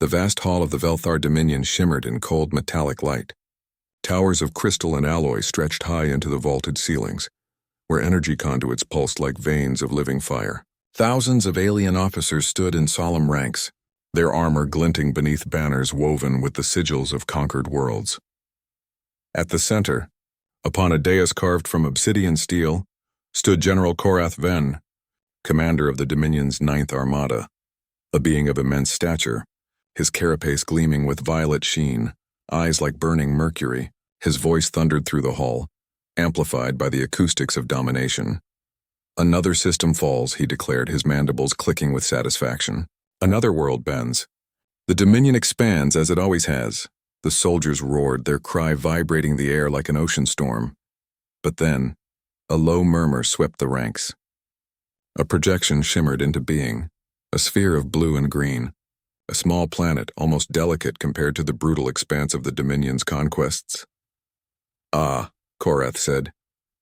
The vast hall of the Velthar Dominion shimmered in cold metallic light. Towers of crystal and alloy stretched high into the vaulted ceilings, where energy conduits pulsed like veins of living fire. Thousands of alien officers stood in solemn ranks, their armor glinting beneath banners woven with the sigils of conquered worlds. At the center, upon a dais carved from obsidian steel, stood General Korrath Ven, commander of the Dominion's 9th Armada, a being of immense stature, his carapace gleaming with violet sheen, eyes like burning mercury. His voice thundered through the hall, amplified by the acoustics of domination. "Another system falls," he declared, his mandibles clicking with satisfaction. "Another world bends. The Dominion expands as it always has." The soldiers roared, their cry vibrating the air like an ocean storm. But then, a low murmur swept the ranks. A projection shimmered into being, a sphere of blue and green, a small planet almost delicate compared to the brutal expanse of the Dominion's conquests. "Ah," Korrath said,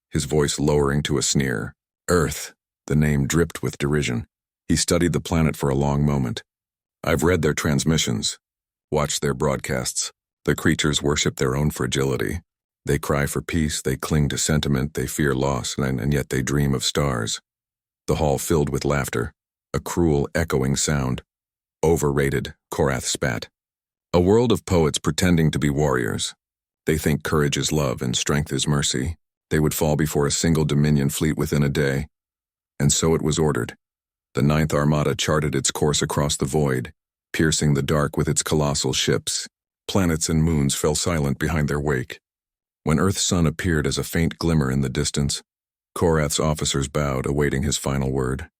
his voice lowering to a sneer. "Earth," the name dripped with derision. He studied the planet for a long moment. "I've read their transmissions, watched their broadcasts. The creatures worship their own fragility. They cry for peace, they cling to sentiment, they fear loss, and yet they dream of stars." The hall filled with laughter, a cruel, echoing sound. "Overrated," Korrath spat. "A world of poets pretending to be warriors. They think courage is love and strength is mercy. They would fall before a single Dominion fleet within a day." And so it was ordered. The 9th Armada charted its course across the void, piercing the dark with its colossal ships. Planets and moons fell silent behind their wake. When Earth's sun appeared as a faint glimmer in the distance, Korrath's officers bowed, awaiting his final word.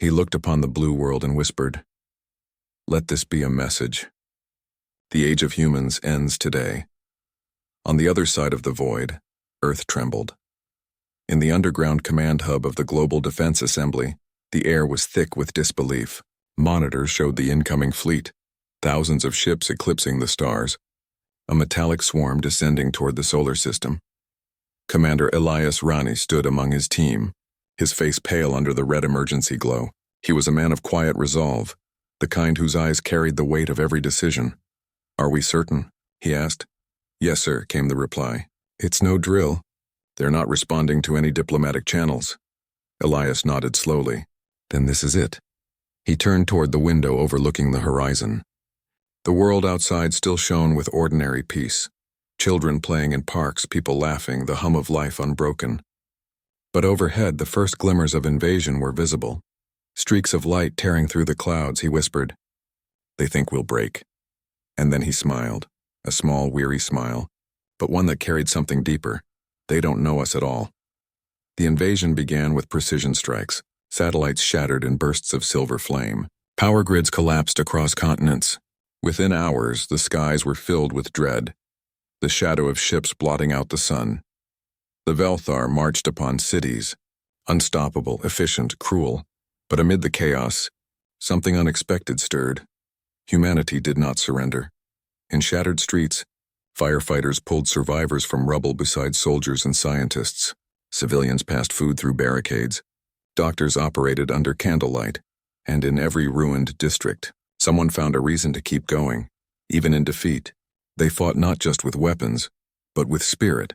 He looked upon the blue world and whispered, "Let this be a message. The age of humans ends today." On the other side of the void, Earth trembled. In the underground command hub of the Global Defense Assembly, the air was thick with disbelief. Monitors showed the incoming fleet, thousands of ships eclipsing the stars, a metallic swarm descending toward the solar system. Commander Elias Rani stood among his team, his face pale under the red emergency glow. He was a man of quiet resolve, the kind whose eyes carried the weight of every decision. "Are we certain?" he asked. "Yes, sir," came the reply. "It's no drill. They're not responding to any diplomatic channels." Elias nodded slowly. "Then this is it." He turned toward the window overlooking the horizon. The world outside still shone with ordinary peace. Children playing in parks, people laughing, the hum of life unbroken. But overhead, the first glimmers of invasion were visible. Streaks of light tearing through the clouds, he whispered. "They think we'll break." And then he smiled, a small, weary smile, but one that carried something deeper. "They don't know us at all." The invasion began with precision strikes. Satellites shattered in bursts of silver flame. Power grids collapsed across continents. Within hours, the skies were filled with dread, the shadow of ships blotting out the sun. The Velthar marched upon cities, unstoppable, efficient, cruel. But amid the chaos, something unexpected stirred. Humanity did not surrender. In shattered streets, firefighters pulled survivors from rubble beside soldiers and scientists. Civilians passed food through barricades. Doctors operated under candlelight. And in every ruined district, someone found a reason to keep going. Even in defeat, they fought not just with weapons, but with spirit.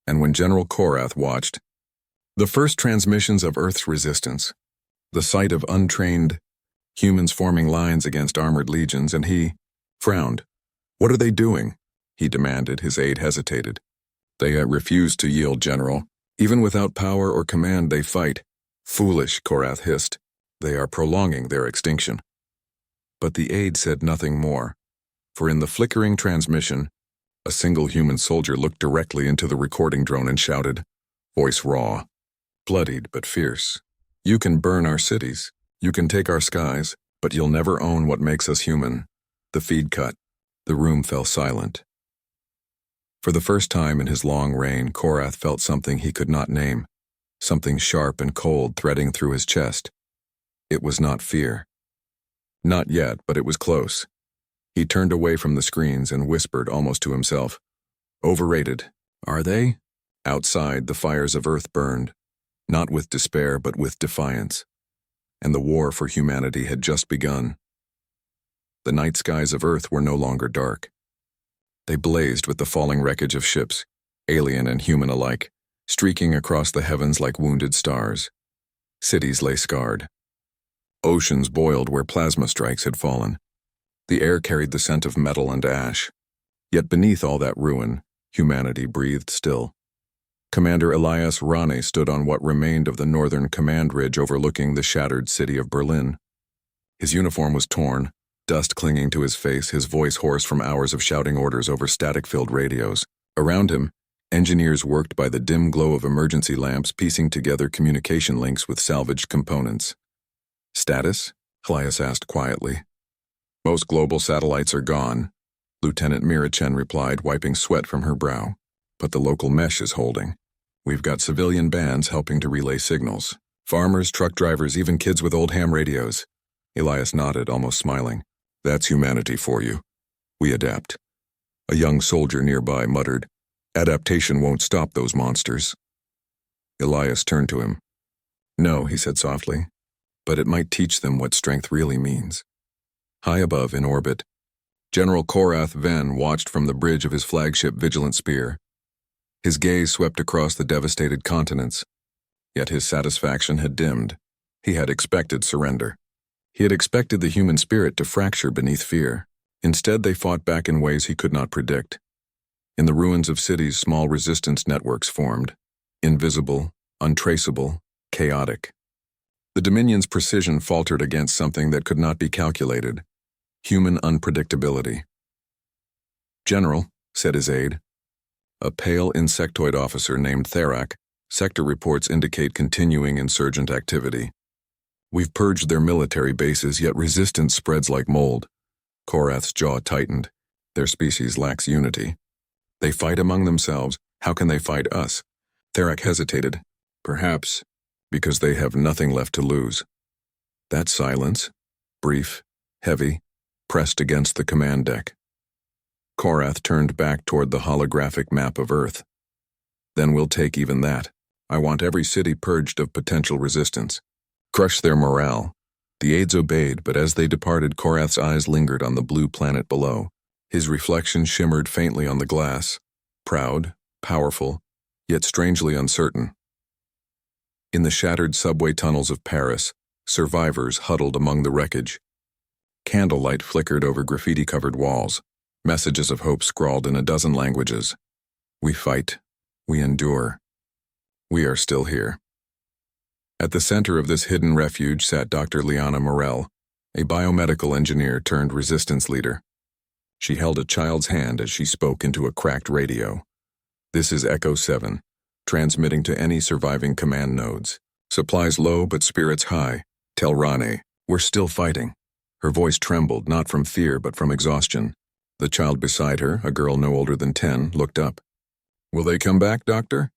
And when General Korrath watched the first transmissions of Earth's resistance, the sight of untrained humans forming lines against armored legions, and he frowned. "What are they doing?" he demanded. His aide hesitated. "They refuse to yield, General. Even without power or command, they fight." "Foolish," Korrath hissed. "They are prolonging their extinction." But the aide said nothing more, for in the flickering transmission, a single human soldier looked directly into the recording drone and shouted, voice raw, bloodied but fierce, "You can burn our cities, you can take our skies, but you'll never own what makes us human." The feed cut. The room fell silent. For the first time in his long reign, Korrath felt something he could not name, something sharp and cold threading through his chest. It was not fear. Not yet, but it was close. He turned away from the screens and whispered almost to himself, "Overrated, are they?" Outside, the fires of Earth burned, not with despair but with defiance, and the war for humanity had just begun. The night skies of Earth were no longer dark. They blazed with the falling wreckage of ships, alien and human alike, streaking across the heavens like wounded stars. Cities lay scarred. Oceans boiled where plasma strikes had fallen. The air carried the scent of metal and ash. Yet beneath all that ruin, humanity breathed still. Commander Elias Rane stood on what remained of the northern command ridge overlooking the shattered city of Berlin. His uniform was torn, dust clinging to his face, his voice hoarse from hours of shouting orders over static-filled radios. Around him, engineers worked by the dim glow of emergency lamps, piecing together communication links with salvaged components. "Status?" Elias asked quietly. "Most global satellites are gone," Lieutenant Mirachen replied, wiping sweat from her brow. "But the local mesh is holding. We've got civilian bands helping to relay signals. Farmers, truck drivers, even kids with old ham radios." Elias nodded, almost smiling. "That's humanity for you. We adapt." A young soldier nearby muttered, "Adaptation won't stop those monsters." Elias turned to him. "No," he said softly, "but it might teach them what strength really means." High above, in orbit, General Korrath Ven watched from the bridge of his flagship Vigilant Spear. His gaze swept across the devastated continents, yet his satisfaction had dimmed. He had expected surrender. He had expected the human spirit to fracture beneath fear. Instead, they fought back in ways he could not predict. In the ruins of cities, small resistance networks formed, invisible, untraceable, chaotic. The Dominion's precision faltered against something that could not be calculated: human unpredictability. "General," said his aide, a pale insectoid officer named Therak, "sector reports indicate continuing insurgent activity. We've purged their military bases, yet resistance spreads like mold." Korrath's jaw tightened. Their species lacks unity. "They fight among themselves. How can they fight us?" Therak hesitated. "Perhaps because they have nothing left to lose." That silence, brief, heavy, pressed against the command deck. Korrath turned back toward the holographic map of Earth. "Then we'll take even that. I want every city purged of potential resistance. Crush their morale." The aides obeyed, but as they departed, Korrath's eyes lingered on the blue planet below. His reflection shimmered faintly on the glass, proud, powerful, yet strangely uncertain. In the shattered subway tunnels of Paris, survivors huddled among the wreckage. Candlelight flickered over graffiti-covered walls, messages of hope scrawled in a dozen languages. "We fight. We endure. We are still here." At the center of this hidden refuge sat Dr. Liana Morel, a biomedical engineer turned resistance leader. She held a child's hand as she spoke into a cracked radio. "This is Echo 7, transmitting to any surviving command nodes. Supplies low but spirits high. Tell Rane, we're still fighting." Her voice trembled, not from fear but from exhaustion. The child beside her, a girl no older than 10, looked up. "Will they come back, Doctor?"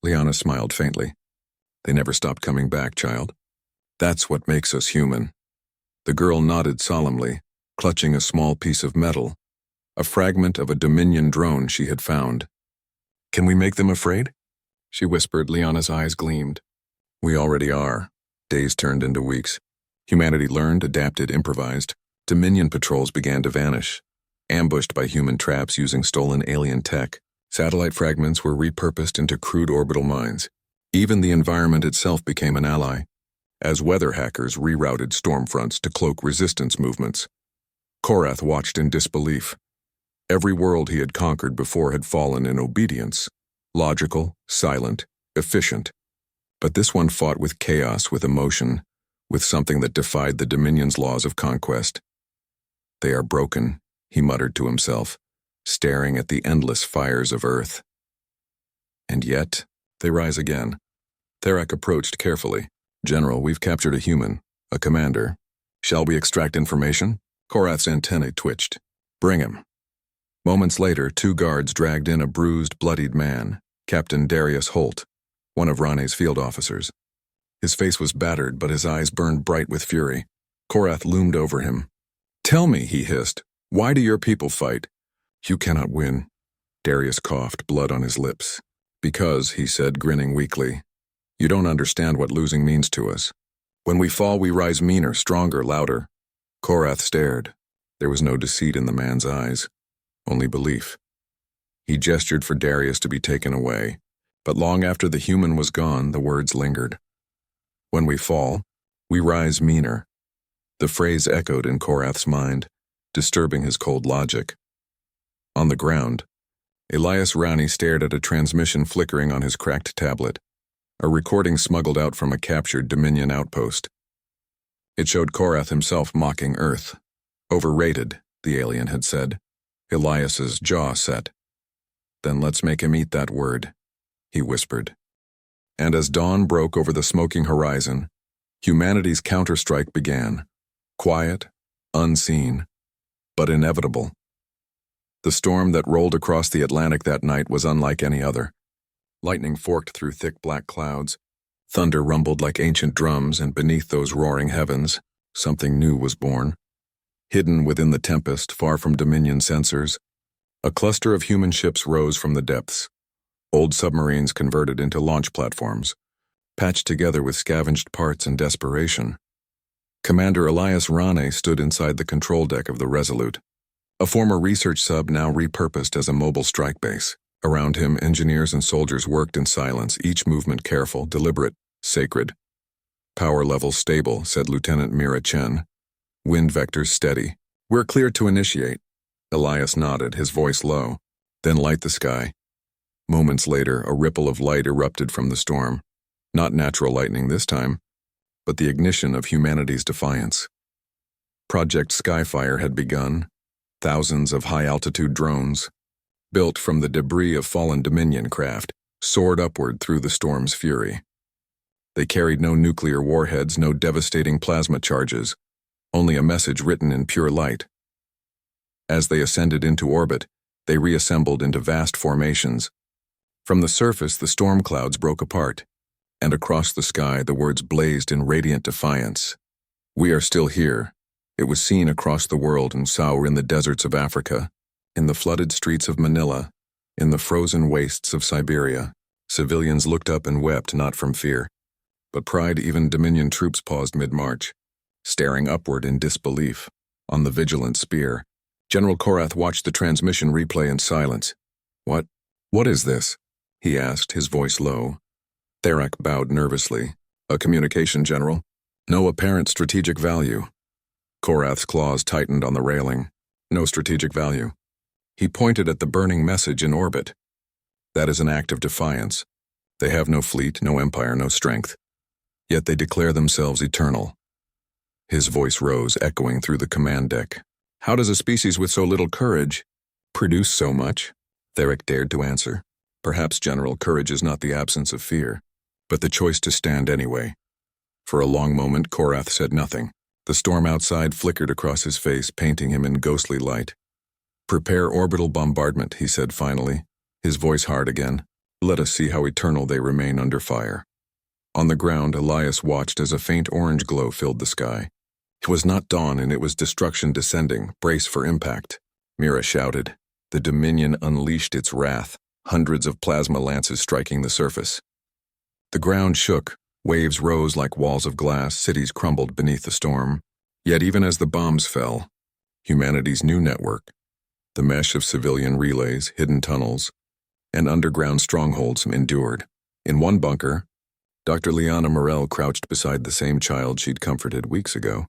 Liana smiled faintly. "They never stopped coming back, child. That's what makes us human." The girl nodded solemnly, clutching a small piece of metal, a fragment of a Dominion drone she had found. "Can we make them afraid?" she whispered. Liana's eyes gleamed. "We already are." Days turned into weeks. Humanity learned, adapted, improvised. Dominion patrols began to vanish, ambushed by human traps using stolen alien tech. Satellite fragments were repurposed into crude orbital mines. Even the environment itself became an ally, as weather hackers rerouted storm fronts to cloak resistance movements. Korrath watched in disbelief. Every world he had conquered before had fallen in obedience, logical, silent, efficient. But this one fought with chaos, with emotion, with something that defied the Dominion's laws of conquest. "They are broken," he muttered to himself, staring at the endless fires of Earth. And yet, they rise again. Therak approached carefully. "General, we've captured a human, a commander. Shall we extract information?" Korrath's antennae twitched. "Bring him." Moments later, 2 guards dragged in a bruised, bloodied man, Captain Darius Holt, one of Rane's field officers. His face was battered, but his eyes burned bright with fury. Korrath loomed over him. "Tell me," he hissed, "why do your people fight?" "You cannot win." Darius coughed, blood on his lips. "Because," he said, grinning weakly, "you don't understand what losing means to us. When we fall, we rise meaner, stronger, louder." Korrath stared, There was no deceit in the man's eyes, only belief. He gestured for Darius to be taken away, but long after the human was gone, the words lingered. When we fall, we rise meaner. The phrase echoed in Korrath's mind, disturbing his cold logic. On the ground, Elias Rani stared at a transmission flickering on his cracked tablet, a recording smuggled out from a captured Dominion outpost. It showed Korrath himself mocking Earth. Overrated, the alien had said. Elias's jaw set. Then let's make him eat that word, he whispered. And as dawn broke over the smoking horizon, humanity's counterstrike began. Quiet, unseen, but inevitable. The storm that rolled across the Atlantic that night was unlike any other. Lightning forked through thick black clouds. Thunder rumbled like ancient drums, and beneath those roaring heavens, something new was born. Hidden within the tempest, far from Dominion sensors, a cluster of human ships rose from the depths. Old submarines converted into launch platforms, patched together with scavenged parts and desperation. Commander Elias Rane stood inside the control deck of the Resolute, a former research sub now repurposed as a mobile strike base. Around him, engineers and soldiers worked in silence, each movement careful, deliberate, sacred. Power levels stable, said Lieutenant Mira Chen. Wind vectors steady. We're clear to initiate. Elias nodded, his voice low. Then light the sky. Moments later, a ripple of light erupted from the storm. Not natural lightning this time, but the ignition of humanity's defiance. Project Sci-Fi had begun. Thousands of high-altitude drones, built from the debris of fallen Dominion craft, soared upward through the storm's fury. They carried no nuclear warheads, no devastating plasma charges, only a message written in pure light. As they ascended into orbit, they reassembled into vast formations. From the surface, the storm clouds broke apart, and across the sky the words blazed in radiant defiance. We are still here. It was seen across the world in Saur, in the deserts of Africa, in the flooded streets of Manila, in the frozen wastes of Siberia. Civilians looked up and wept, not from fear, but pride. Even Dominion troops paused mid-march, staring upward in disbelief. On the vigilant spear, General Korrath watched the transmission replay in silence. What is this? He asked, his voice low. Therak bowed nervously. A communication, General. No apparent strategic value. Korrath's claws tightened on the railing. No strategic value. He pointed at the burning message in orbit. That is an act of defiance. They have no fleet, no empire, no strength. Yet they declare themselves eternal. His voice rose, echoing through the command deck. How does a species with so little courage produce so much? Therak dared to answer. Perhaps, General, courage is not the absence of fear, but the choice to stand anyway. For a long moment, Korrath said nothing. The storm outside flickered across his face, painting him in ghostly light. Prepare orbital bombardment, he said finally, his voice hard again. Let us see how eternal they remain under fire. On the ground, Elias watched as a faint orange glow filled the sky. It was not dawn, and it was destruction descending. Brace for impact. Mira shouted. The Dominion unleashed its wrath, hundreds of plasma lances striking the surface. The ground shook, waves rose like walls of glass, cities crumbled beneath the storm. Yet even as the bombs fell, humanity's new network, the mesh of civilian relays, hidden tunnels, and underground strongholds endured. In one bunker, Dr. Liana Morel crouched beside the same child she'd comforted weeks ago.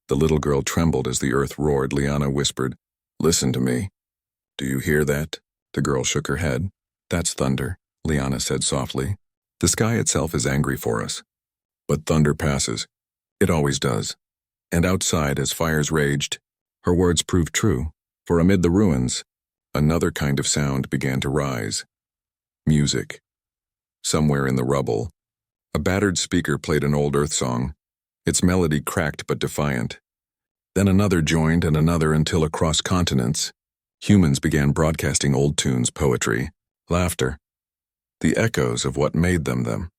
The little girl trembled as the earth roared. Liana whispered, "Listen to me." "Do you hear that?" The girl shook her head. "That's thunder," Liana said softly. "The sky itself is angry for us. But thunder passes. It always does." And outside, as fires raged, her words proved true, for amid the ruins, another kind of sound began to rise. Music. Somewhere in the rubble, a battered speaker played an old Earth song, its melody cracked but defiant. Then another joined and another until across continents, humans began broadcasting old tunes, poetry, laughter, the echoes of what made them.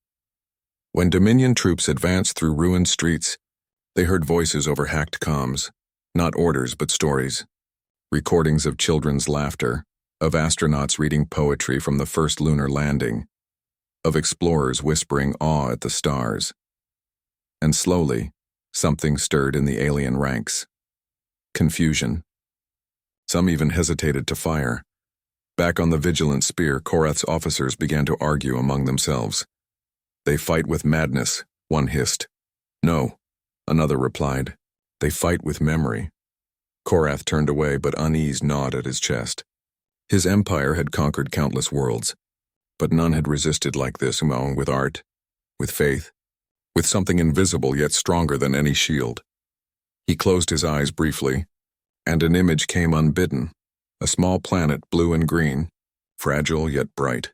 When Dominion troops advanced through ruined streets, they heard voices over hacked comms, not orders but stories, recordings of children's laughter, of astronauts reading poetry from the first lunar landing, of explorers whispering awe at the stars. And slowly, something stirred in the alien ranks. confusion. Some even hesitated to fire. Back on the vigilant spear, Korrath's officers began to argue among themselves. "They fight with madness," one hissed. "No," another replied. "They fight with memory." Korrath turned away, but unease gnawed at his chest. His empire had conquered countless worlds, but none had resisted like this, with art, with faith, with something invisible yet stronger than any shield. He closed his eyes briefly, and an image came unbidden, a small planet, blue and green, fragile yet bright.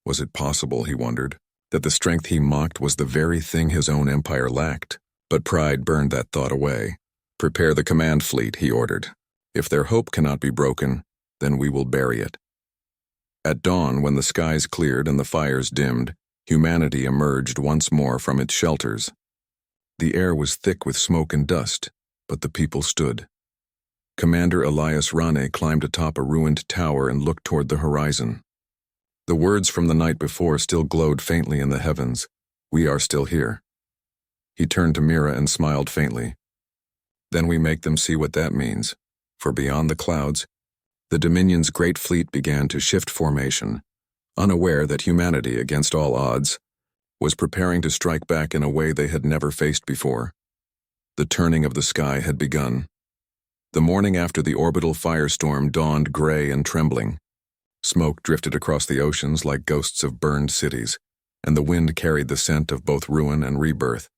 Was it possible, he wondered, that the strength he mocked was the very thing his own empire lacked? But pride burned that thought away. "Prepare the command fleet," he ordered. "If their hope cannot be broken, then we will bury it." At dawn, when the skies cleared and the fires dimmed, humanity emerged once more from its shelters. The air was thick with smoke and dust, but the people stood. Commander Elias Rane climbed atop a ruined tower and looked toward the horizon. The words from the night before still glowed faintly in the heavens. "We are still here." He turned to Mira and smiled faintly. "Then we make them see what that means." For beyond the clouds, the Dominion's great fleet began to shift formation, unaware that humanity, against all odds, was preparing to strike back in a way they had never faced before. The turning of the sky had begun. The morning after the orbital firestorm dawned gray and trembling. Smoke drifted across the oceans like ghosts of burned cities, and the wind carried the scent of both ruin and rebirth.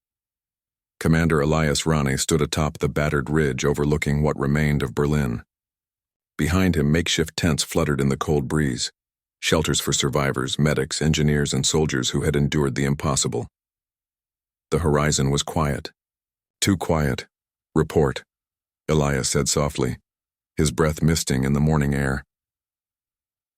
Commander Elias Rane stood atop the battered ridge overlooking what remained of Berlin. Behind him, makeshift tents fluttered in the cold breeze, shelters for survivors, medics, engineers, and soldiers who had endured the impossible. The horizon was quiet. "Too quiet. Report," Elias said softly, his breath misting in the morning air.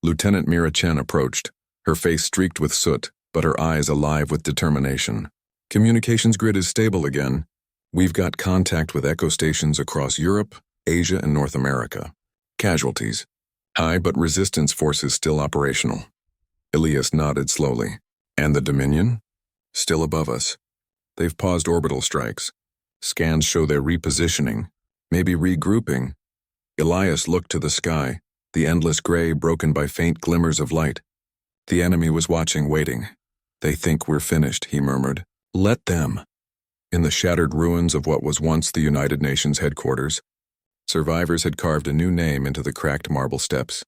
Lieutenant Mira Chen approached, her face streaked with soot, but her eyes alive with determination. "Communications grid is stable again. We've got contact with echo stations across Europe, Asia, and North America. Casualties high, but resistance forces still operational." Elias nodded slowly. "And the Dominion? Still above us. They've paused orbital strikes. Scans show they're repositioning, maybe regrouping." Elias looked to the sky, the endless gray broken by faint glimmers of light. The enemy was watching, waiting. "They think we're finished," he murmured. "Let them." In the shattered ruins of what was once the United Nations headquarters, survivors had carved a new name into the cracked marble steps.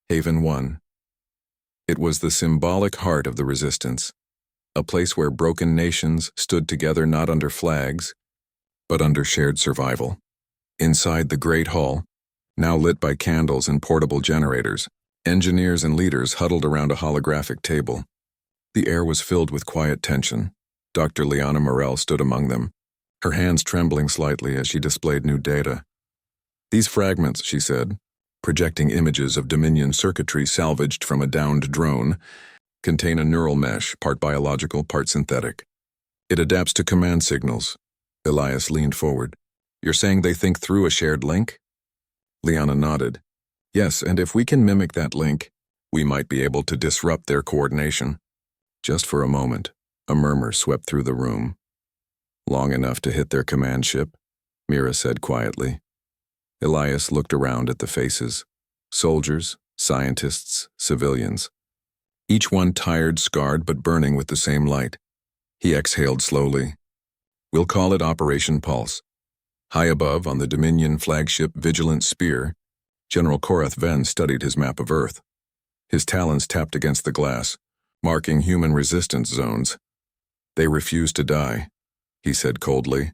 Haven 1. It was the symbolic heart of the resistance, a place where broken nations stood together not under flags, but under shared survival. Inside the great hall, now lit by candles and portable generators, engineers and leaders huddled around a holographic table. The air was filled with quiet tension. Dr. Liana Morel stood among them, her hands trembling slightly as she displayed new data. "These fragments," she said, projecting images of Dominion circuitry salvaged from a downed drone, contain a neural mesh, part biological, part synthetic. It adapts to command signals. Elias leaned forward. "You're saying they think through a shared link?" Liana nodded. "Yes, and if we can mimic that link, we might be able to disrupt their coordination." Just for a moment, a murmur swept through the room. "Long enough to hit their command ship," Mira said quietly. Elias looked around at the faces. Soldiers, scientists, civilians. Each one tired, scarred, but burning with the same light. He exhaled slowly. "We'll call it Operation Pulse." High above, on the Dominion flagship Vigilant Spear, General Korrath Venn studied his map of Earth. His talons tapped against the glass, marking human resistance zones. "They refuse to die," he said coldly.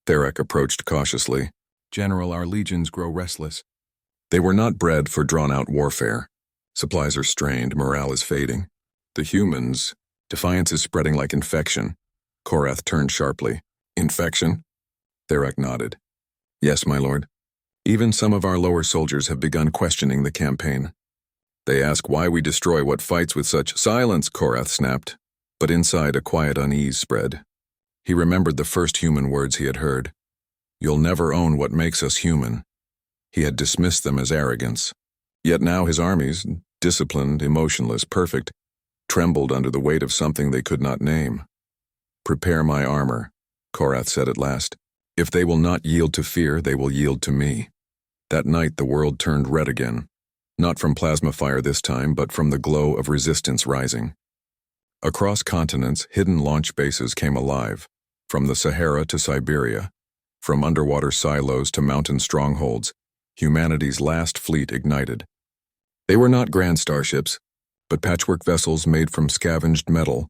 Therek approached cautiously. "General, our legions grow restless." They were not bred for drawn-out warfare. Supplies are strained, morale is fading. The humans, defiance is spreading like infection. Korrath turned sharply. "Infection?" Therek nodded. "Yes, my lord. Even some of our lower soldiers have begun questioning the campaign. They ask why we destroy what fights with such silence," Korrath snapped. But inside, a quiet unease spread. He remembered the first human words he had heard. "You'll never own what makes us human." He had dismissed them as arrogance. Yet now his armies, disciplined, emotionless, perfect, trembled under the weight of something they could not name. "Prepare my armor," Korrath said at last. If they will not yield to fear, they will yield to me. That night the world turned red again. Not from plasma fire this time, but from the glow of resistance rising. Across continents, hidden launch bases came alive, from the Sahara to Siberia, from underwater silos to mountain strongholds. Humanity's last fleet ignited. They were not grand starships, but patchwork vessels made from scavenged metal,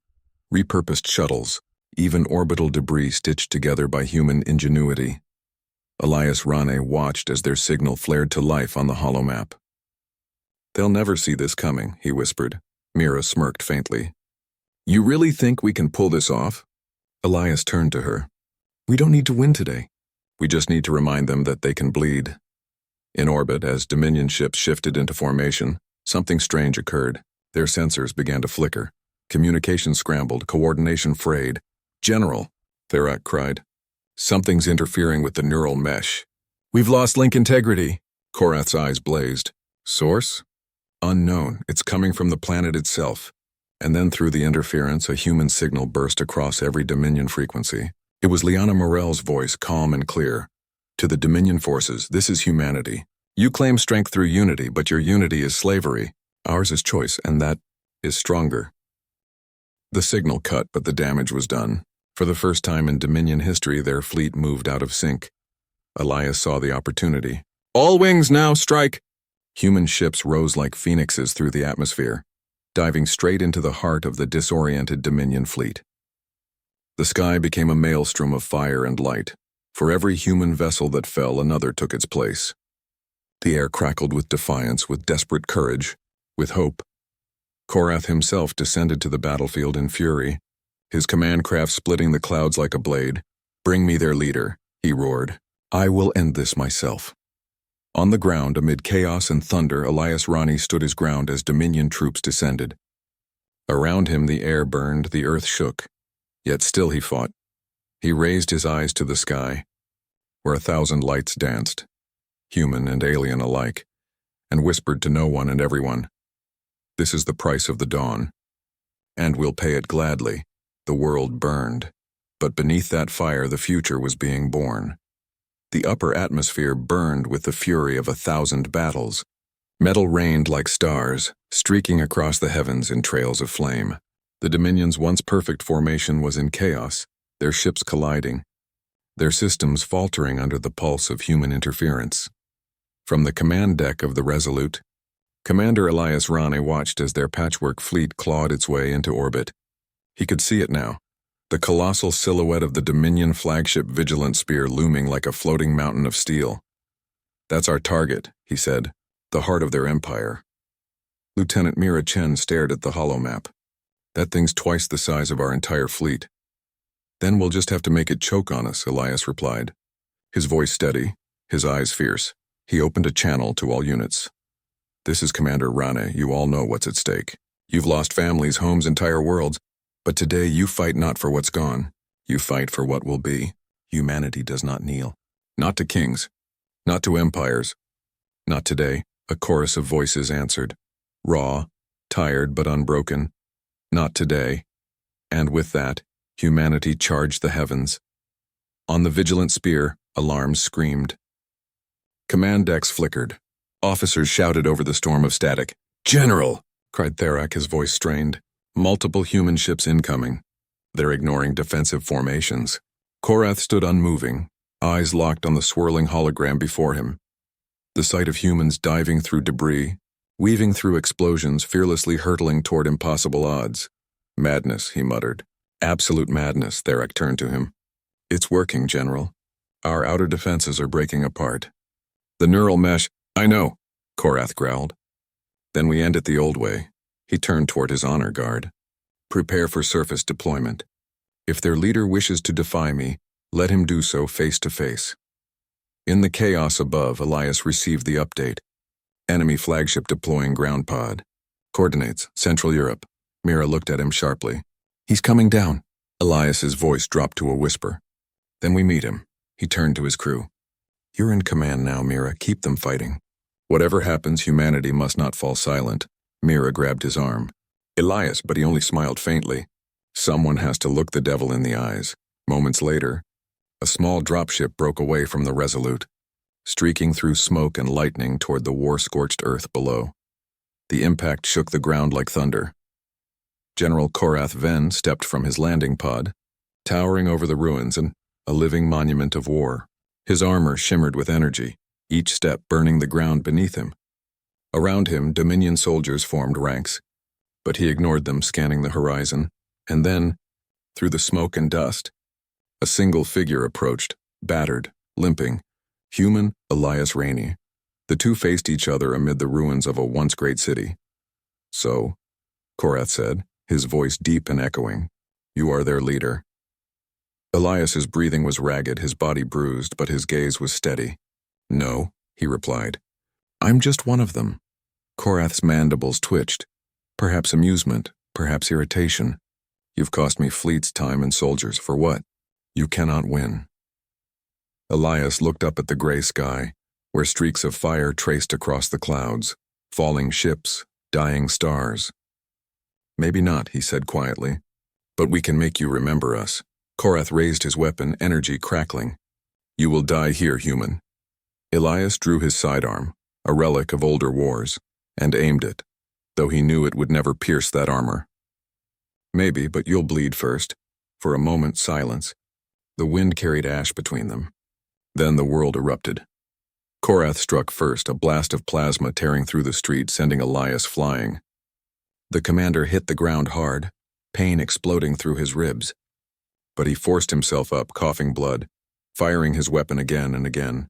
repurposed shuttles, even orbital debris stitched together by human ingenuity. Elias Rane watched as their signal flared to life on the holomap. "They'll never see this coming," he whispered. Mira smirked faintly. "You really think we can pull this off?" Elias turned to her. "We don't need to win today. We just need to remind them that they can bleed." In orbit, as Dominion ships shifted into formation, something strange occurred. Their sensors began to flicker. Communication scrambled, coordination frayed. "General," Therak cried. "Something's interfering with the neural mesh." "We've lost link integrity." Korrath's eyes blazed. "Source?" "Unknown. It's coming from the planet itself." And then through the interference, a human signal burst across every Dominion frequency. It was Liana Morel's voice, calm and clear. "To the Dominion forces, this is humanity. You claim strength through unity, but your unity is slavery. Ours is choice, and that is stronger." The signal cut, but the damage was done. For the first time in Dominion history, their fleet moved out of sync. Elias saw the opportunity. "All wings now, strike!" Human ships rose like phoenixes through the atmosphere, diving straight into the heart of the disoriented Dominion fleet. The sky became a maelstrom of fire and light. For every human vessel that fell, another took its place. The air crackled with defiance, with desperate courage, with hope. Korrath himself descended to the battlefield in fury, his command craft splitting the clouds like a blade. "Bring me their leader," he roared. "I will end this myself." On the ground, amid chaos and thunder, Elias Rane stood his ground as Dominion troops descended. Around him the air burned, the earth shook. Yet still he fought. He raised his eyes to the sky, where 1,000 lights danced, human and alien alike, and whispered to no one and everyone, "This is the price of the dawn. And we'll pay it gladly." The world burned, but beneath that fire the future was being born. The upper atmosphere burned with the fury of 1,000 battles. Metal rained like stars, streaking across the heavens in trails of flame. The Dominion's once perfect formation was in chaos, their ships colliding, their systems faltering under the pulse of human interference. From the command deck of the Resolute, Commander Elias Rane watched as their patchwork fleet clawed its way into orbit. He could see it now, the colossal silhouette of the Dominion flagship Vigilant Spear looming like a floating mountain of steel. "That's our target," he said, "the heart of their empire." Lieutenant Mira Chen stared at the holomap. "That thing's twice the size of our entire fleet." "Then we'll just have to make it choke on us," Elias replied. His voice steady, his eyes fierce. He opened a channel to all units. "This is Commander Rane. You all know what's at stake. You've lost families, homes, entire worlds. But today you fight not for what's gone. You fight for what will be. Humanity does not kneel. Not to kings. Not to empires. Not today," a chorus of voices answered. Raw, tired but unbroken. "Not today." And with that, humanity charged the heavens. On the Vigilant Spear, alarms screamed. Command decks flickered. Officers shouted over the storm of static. "General!" cried Therak, his voice strained. "Multiple human ships incoming. They're ignoring defensive formations." Korrath stood unmoving, eyes locked on the swirling hologram before him. The sight of humans diving through debris, weaving through explosions, fearlessly hurtling toward impossible odds. "Madness," he muttered. "Absolute madness," Therak turned to him. "It's working, General. Our outer defenses are breaking apart. The neural mesh—" "I know," Korrath growled. "Then we end it the old way." He turned toward his honor guard. "Prepare for surface deployment. If their leader wishes to defy me, let him do so face to face." In the chaos above, Elias received the update. Enemy flagship deploying ground pod. Coordinates, Central Europe. Mira looked at him sharply. "He's coming down." Elias's voice dropped to a whisper. "Then we meet him." He turned to his crew. "You're in command now, Mira. Keep them fighting. Whatever happens, humanity must not fall silent." Mira grabbed his arm. Elias, but he only smiled faintly. Someone has to look the devil in the eyes. Moments later, A small dropship broke away from the Resolute, streaking through smoke and lightning toward the war-scorched earth below. The impact shook the ground like thunder. General Korrath Ven stepped from his landing pod, towering over the ruins and a living monument of war. His armor shimmered with energy, each step burning the ground beneath him. Around him, Dominion soldiers formed ranks, but he ignored them, scanning the horizon. And then, through the smoke and dust, a single figure approached, battered, limping. Human Elias Rainey. The two faced each other amid the ruins of a once great city. "So," Korrath said, his voice deep and echoing, "you are their leader." Elias's breathing was ragged, his body bruised, but his gaze was steady. "No," he replied. "I'm just one of them." Korrath's mandibles twitched. "Perhaps amusement, perhaps irritation. You've cost me fleets, time, and soldiers. For what? You cannot win." Elias looked up at the gray sky, where streaks of fire traced across the clouds, falling ships, dying stars. "Maybe not," he said quietly, "but we can make you remember us." Korrath raised his weapon, energy crackling. "You will die here, human." Elias drew his sidearm, a relic of older wars, and aimed it, though he knew it would never pierce that armor. "Maybe, but you'll bleed first." For a moment, silence. The wind carried ash between them. Then the world erupted. Korrath struck first, a blast of plasma tearing through the street, sending Elias flying. The commander hit the ground hard, pain exploding through his ribs. But he forced himself up, coughing blood, firing his weapon again and again.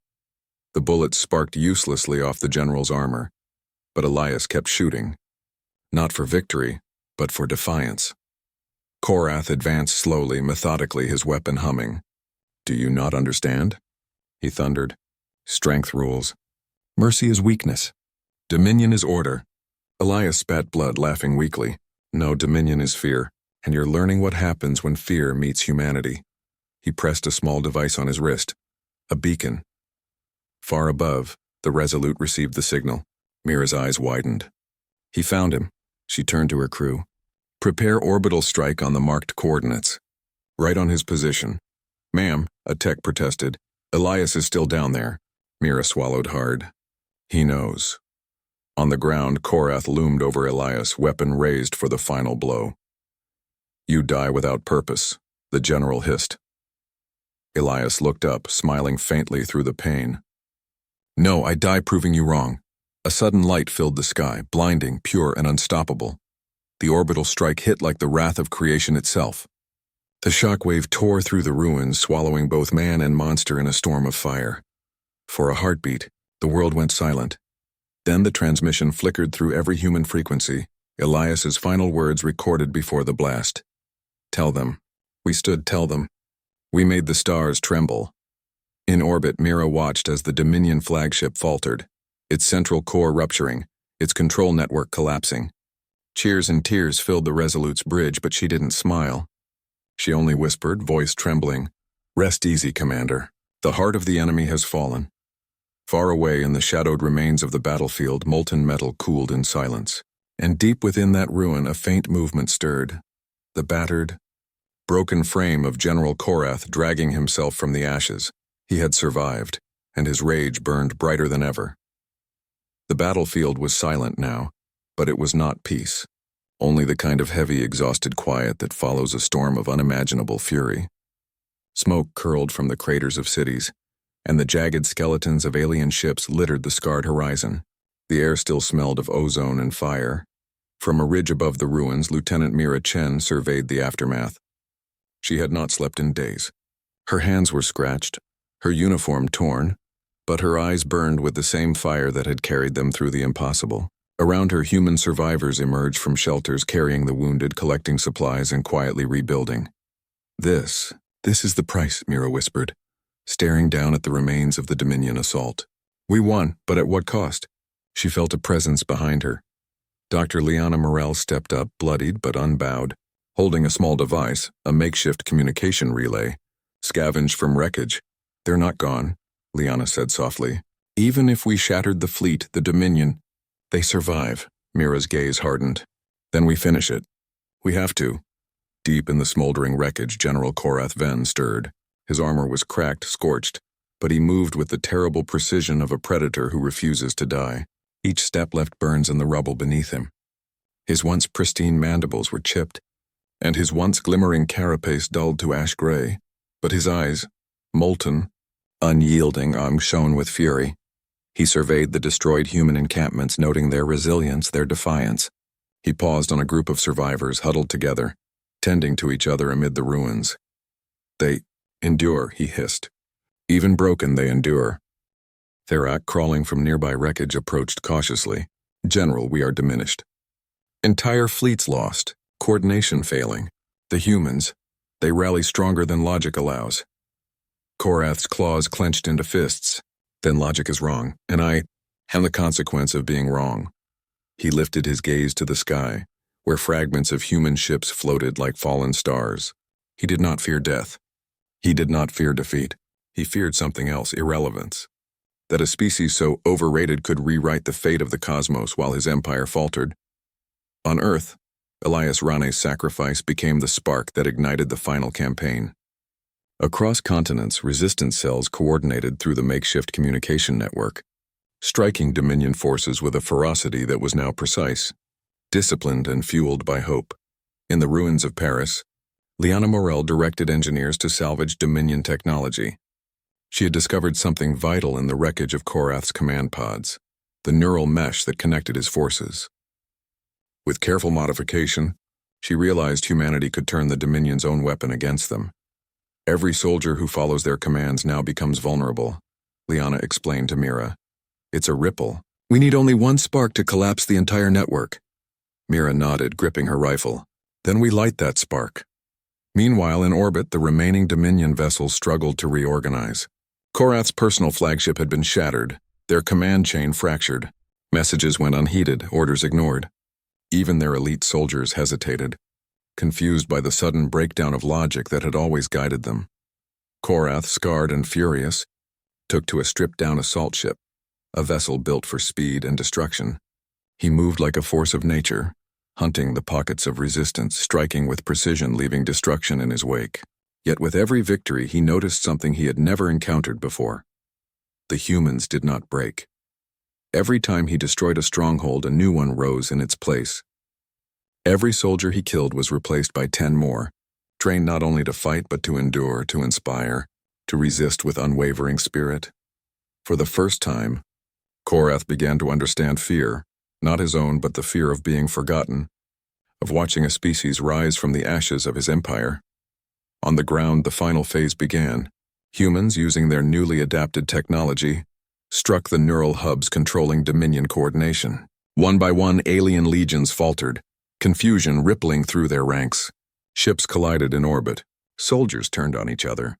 The bullets sparked uselessly off the general's armor, but Elias kept shooting. Not for victory, but for defiance. Korrath advanced slowly, methodically, his weapon humming. "Do you not understand?" he thundered. "Strength rules. Mercy is weakness. Dominion is order." Elias spat blood, laughing weakly. "No, dominion is fear, and you're learning what happens when fear meets humanity." He pressed a small device on his wrist, a beacon. Far above, the Resolute received the signal. Mira's eyes widened. He found him. She turned to her crew. "Prepare orbital strike on the marked coordinates." "Right on his position." "Ma'am," a tech protested. "Elias is still down there." Mira swallowed hard. "He knows." On the ground, Korrath loomed over Elias, weapon raised for the final blow. "You die without purpose," the general hissed. Elias looked up, smiling faintly through the pain. "No, I die proving you wrong." A sudden light filled the sky, blinding, pure, and unstoppable. The orbital strike hit like the wrath of creation itself. The shockwave tore through the ruins, swallowing both man and monster in a storm of fire. For a heartbeat, the world went silent. Then the transmission flickered through every human frequency, Elias's final words recorded before the blast. "Tell them. We stood, tell them. We made the stars tremble." In orbit, Mira watched as the Dominion flagship faltered, its central core rupturing, its control network collapsing. Cheers and tears filled the Resolute's bridge, but she didn't smile. She only whispered, voice trembling, "Rest easy, Commander. The heart of the enemy has fallen." Far away in the shadowed remains of the battlefield, molten metal cooled in silence. And deep within that ruin, a faint movement stirred. The battered, broken frame of General Korrath dragging himself from the ashes. He had survived, and his rage burned brighter than ever. The battlefield was silent now, but it was not peace. Only the kind of heavy, exhausted quiet that follows a storm of unimaginable fury. Smoke curled from the craters of cities, and the jagged skeletons of alien ships littered the scarred horizon. The air still smelled of ozone and fire. From a ridge above the ruins, Lieutenant Mira Chen surveyed the aftermath. She had not slept in days. Her hands were scratched, her uniform torn, but her eyes burned with the same fire that had carried them through the impossible. Around her, human survivors emerged from shelters, carrying the wounded, collecting supplies, and quietly rebuilding. This is the price," Mira whispered, staring down at the remains of the Dominion assault. "We won, but at what cost?" She felt a presence behind her. Dr. Liana Morel stepped up, bloodied but unbowed, holding a small device, a makeshift communication relay, scavenged from wreckage. "They're not gone," Liana said softly. "Even if we shattered the fleet, the Dominion, they survive." Mira's gaze hardened. "Then we finish it. We have to." Deep in the smoldering wreckage, General Korrath Ven stirred. His armor was cracked, scorched, but he moved with the terrible precision of a predator who refuses to die. Each step left burns in the rubble beneath him. His once pristine mandibles were chipped, and his once glimmering carapace dulled to ash gray, but his eyes, molten, unyielding, shone with fury. He surveyed the destroyed human encampments, noting their resilience, their defiance. He paused on a group of survivors huddled together, tending to each other amid the ruins. They endure, he hissed. Even broken, they endure. Therak, crawling from nearby wreckage, approached cautiously. General, we are diminished. Entire fleets lost, coordination failing. The humans, they rally stronger than logic allows. Korrath's claws clenched into fists. Then logic is wrong, and I am the consequence of being wrong. He lifted his gaze to the sky, where fragments of human ships floated like fallen stars. He did not fear death. He did not fear defeat. He feared something else, irrelevance. That a species so overrated could rewrite the fate of the cosmos while his empire faltered. On Earth, Elias Rane's sacrifice became the spark that ignited the final campaign. Across continents, resistance cells coordinated through the makeshift communication network, striking Dominion forces with a ferocity that was now precise, disciplined and fueled by hope. In the ruins of Paris, Liana Morel directed engineers to salvage Dominion technology. She had discovered something vital in the wreckage of Korrath's command pods, the neural mesh that connected his forces. With careful modification, she realized humanity could turn the Dominion's own weapon against them. Every soldier who follows their commands now becomes vulnerable, Liana explained to Mira. It's a ripple. We need only one spark to collapse the entire network. Mira nodded, gripping her rifle. Then we light that spark. Meanwhile, in orbit, the remaining Dominion vessels struggled to reorganize. Korrath's personal flagship had been shattered, their command chain fractured. Messages went unheeded, orders ignored. Even their elite soldiers hesitated, confused by the sudden breakdown of logic that had always guided them. Korrath, scarred and furious, took to a stripped-down assault ship, a vessel built for speed and destruction. He moved like a force of nature, hunting the pockets of resistance, striking with precision, leaving destruction in his wake. Yet with every victory, he noticed something he had never encountered before. The humans did not break. Every time he destroyed a stronghold, a new one rose in its place. Every soldier he killed was replaced by 10 more, trained not only to fight but to endure, to inspire, to resist with unwavering spirit. For the first time, Korrath began to understand fear, not his own but the fear of being forgotten, of watching a species rise from the ashes of his empire. On the ground, the final phase began. Humans, using their newly adapted technology, struck the neural hubs controlling Dominion coordination. One by one, alien legions faltered, confusion rippling through their ranks. Ships collided in orbit. Soldiers turned on each other.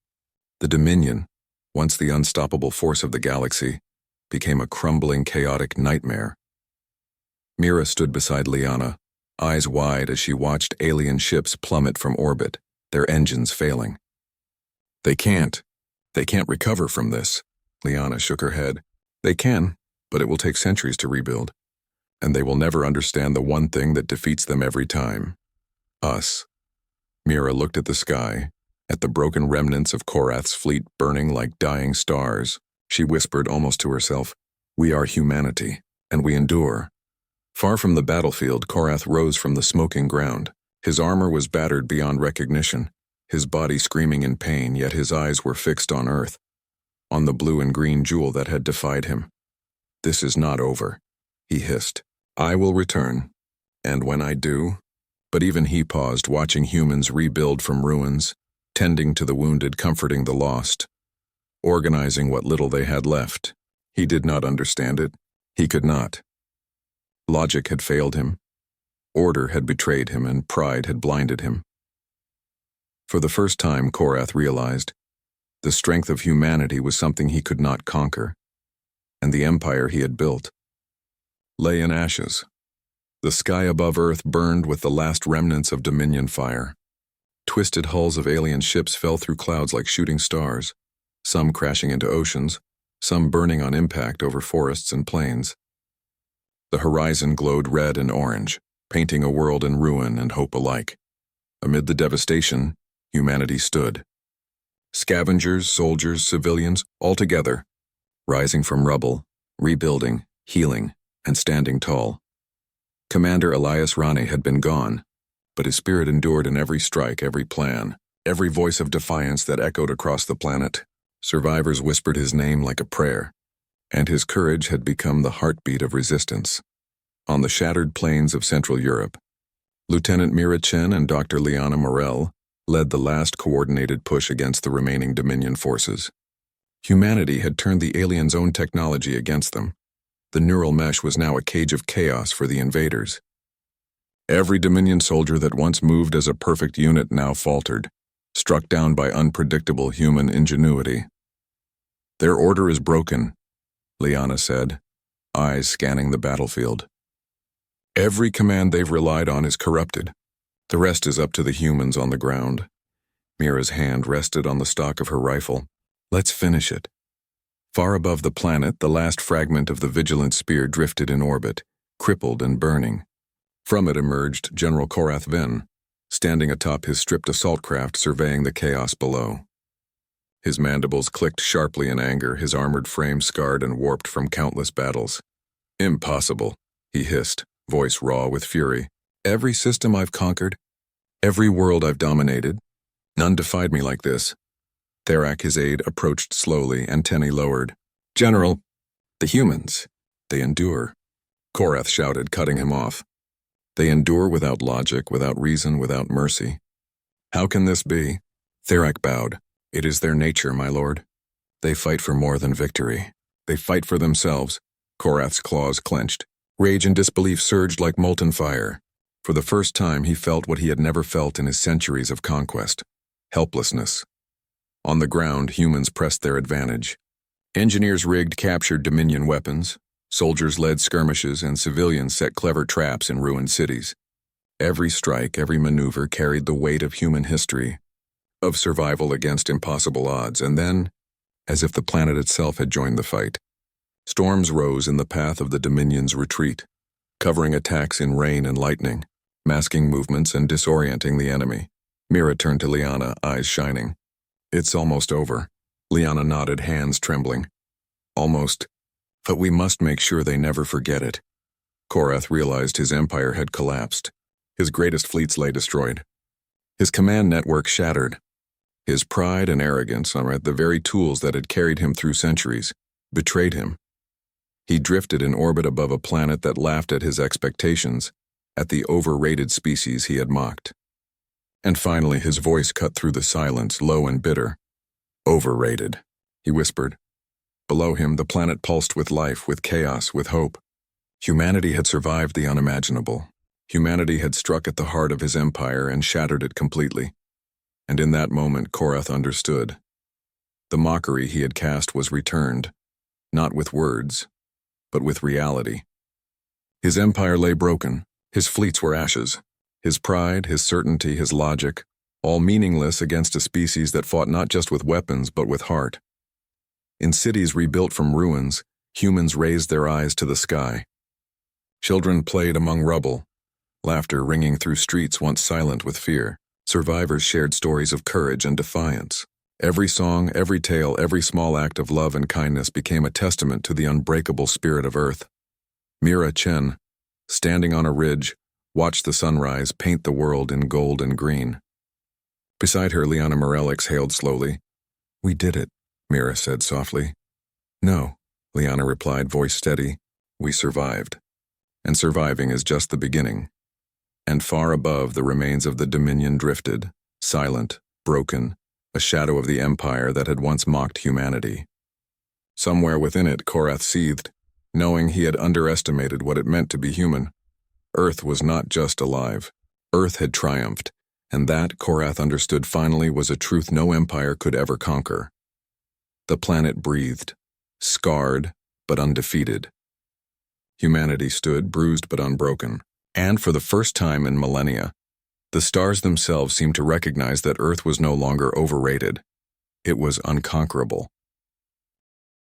The Dominion, once the unstoppable force of the galaxy, became a crumbling, chaotic nightmare. Mira stood beside Liana, eyes wide as she watched alien ships plummet from orbit, their engines failing. They can't recover from this. Liana shook her head. They can, but it will take centuries to rebuild. And they will never understand the one thing that defeats them every time. Us. Mira looked at the sky, at the broken remnants of Korrath's fleet burning like dying stars. She whispered almost to herself, "We are humanity, and we endure." Far from the battlefield, Korrath rose from the smoking ground. His armor was battered beyond recognition, his body screaming in pain, yet his eyes were fixed on Earth, on the blue and green jewel that had defied him. "This is not over," he hissed. "I will return, and when I do..." But even he paused, watching humans rebuild from ruins, tending to the wounded, comforting the lost, organizing what little they had left. He did not understand it. He could not. Logic had failed him. Order had betrayed him, and pride had blinded him. For the first time, Korrath realized the strength of humanity was something he could not conquer, and the empire he had built lay in ashes. The sky above Earth burned with the last remnants of Dominion fire. Twisted hulls of alien ships fell through clouds like shooting stars, some crashing into oceans, some burning on impact over forests and plains. The horizon glowed red and orange, painting a world in ruin and hope alike. Amid the devastation, humanity stood. Scavengers, soldiers, civilians, all together, rising from rubble, rebuilding, healing, and standing tall. Commander Elias Rane had been gone, but his spirit endured in every strike, every plan, every voice of defiance that echoed across the planet. Survivors whispered his name like a prayer, and his courage had become the heartbeat of resistance. On the shattered plains of Central Europe, Lieutenant Mira Chen and Dr. Liana Morel led the last coordinated push against the remaining Dominion forces. Humanity had turned the aliens' own technology against them. The neural mesh was now a cage of chaos for the invaders. Every Dominion soldier that once moved as a perfect unit now faltered, struck down by unpredictable human ingenuity. "Their order is broken," Liana said, eyes scanning the battlefield. "Every command they've relied on is corrupted. The rest is up to the humans on the ground." Mira's hand rested on the stock of her rifle. "Let's finish it." Far above the planet, the last fragment of the Vigilant Spear drifted in orbit, crippled and burning. From it emerged General Korrath Venn, standing atop his stripped assault craft surveying the chaos below. His mandibles clicked sharply in anger, his armored frame scarred and warped from countless battles. "Impossible," he hissed, voice raw with fury. "Every system I've conquered, every world I've dominated, none defied me like this." Therak, his aide, approached slowly, antennae lowered. "General, the humans, they endure," Korrath shouted, cutting him off. "They endure without logic, without reason, without mercy." "How can this be?" Therak bowed. "It is their nature, my lord. They fight for more than victory. They fight for themselves." Korrath's claws clenched. Rage and disbelief surged like molten fire. For the first time, he felt what he had never felt in his centuries of conquest: helplessness. On the ground, humans pressed their advantage. Engineers rigged captured Dominion weapons, soldiers led skirmishes, and civilians set clever traps in ruined cities. Every strike, every maneuver carried the weight of human history, of survival against impossible odds, and then, as if the planet itself had joined the fight, storms rose in the path of the Dominion's retreat, covering attacks in rain and lightning, masking movements and disorienting the enemy. Mira turned to Liana, eyes shining. "It's almost over." Liana nodded, hands trembling. "Almost, but we must make sure they never forget it." Korrath realized his empire had collapsed. His greatest fleets lay destroyed. His command network shattered. His pride and arrogance, the very tools that had carried him through centuries, betrayed him. He drifted in orbit above a planet that laughed at his expectations, at the overrated species he had mocked. And finally, his voice cut through the silence, low and bitter. "Overrated," he whispered. Below him, the planet pulsed with life, with chaos, with hope. Humanity had survived the unimaginable. Humanity had struck at the heart of his empire and shattered it completely. And in that moment, Korrath understood. The mockery he had cast was returned, not with words, but with reality. His empire lay broken. His fleets were ashes. His pride, his certainty, his logic, all meaningless against a species that fought not just with weapons but with heart. In cities rebuilt from ruins, humans raised their eyes to the sky. Children played among rubble, laughter ringing through streets once silent with fear. Survivors shared stories of courage and defiance. Every song, every tale, every small act of love and kindness became a testament to the unbreakable spirit of Earth. Mira Chen, standing on a ridge, watched the sunrise paint the world in gold and green. Beside her, Liana Morel exhaled slowly. "We did it," Mira said softly. "No," Liana replied, voice steady. "We survived. And surviving is just the beginning." And far above, the remains of the Dominion drifted, silent, broken, a shadow of the empire that had once mocked humanity. Somewhere within it, Korrath seethed, knowing he had underestimated what it meant to be human. Earth was not just alive. Earth had triumphed, and that, Korrath understood finally, was a truth no empire could ever conquer. The planet breathed, scarred but undefeated. Humanity stood, bruised but unbroken. And for the first time in millennia, the stars themselves seemed to recognize that Earth was no longer overrated. It was unconquerable.